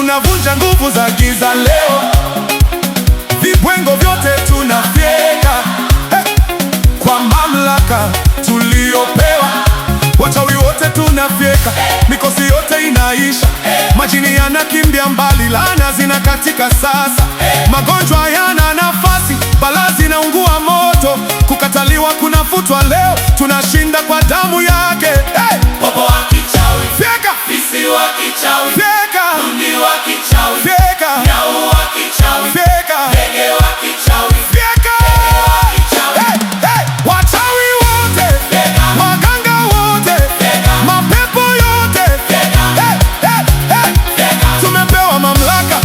tunavunja nguvu za giza leo, vibwengo vyote tunafyeka, kwa mamlaka tuliopewa. Wachawi wote tunafyeka, mikosi yote inaisha, majini yanakimbia mbali, laana zinakatika sasa, magonjwa hayana nafasi, balaa zinaungua moto, kukataliwa kunafutwa leo, tunashinda kwa damu yake. Popo wa kichawi, Fyeka! fisi wa kichawi, Fyeka! bundi wa kichawi, Fyeka! nyau wa kichawi, Fyeka! ndege wa kichawi, Fyeka! Wachawi wote, waganga wote, mapepo yote, tumepewa mamlaka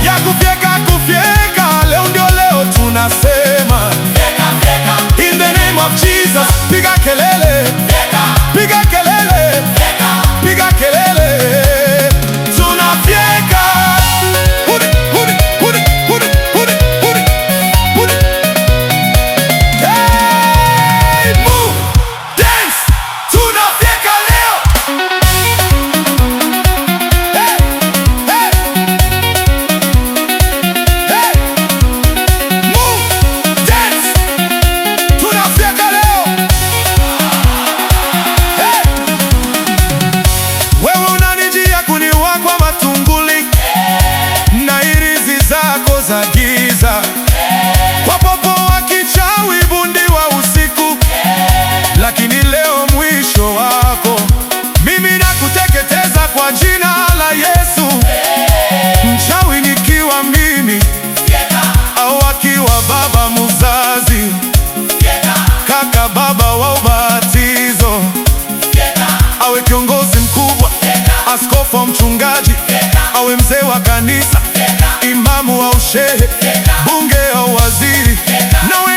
ya kufyeka. Leo ndio leo tunasema in the name of Jesus. Piga kelele, piga kelele, piga kelele, tunafyeka. Hudi, hudi, hudi, hudi, hudi, hudi, hudi. Hey, move, dance, tunafyeka leo. Hey, hey, hey, move, dance, tunafyeka leo. Hey, wewe unanijia kuniua kwa matunguli na irizi zako za giza, kwa popo wa kichawi, bundi wa usiku, lakini leo mwisho wako. Mimi nakuteketeza kwa jina la Yesu, mchawi nikiwa mimi au akiwa baba muzazi, kaka baba wa ubatizo, awe kiongozi mkubwa, askofu au mchungaji, awe mzee wa kanisa, imamu au shehe, bunge au waziri, nawe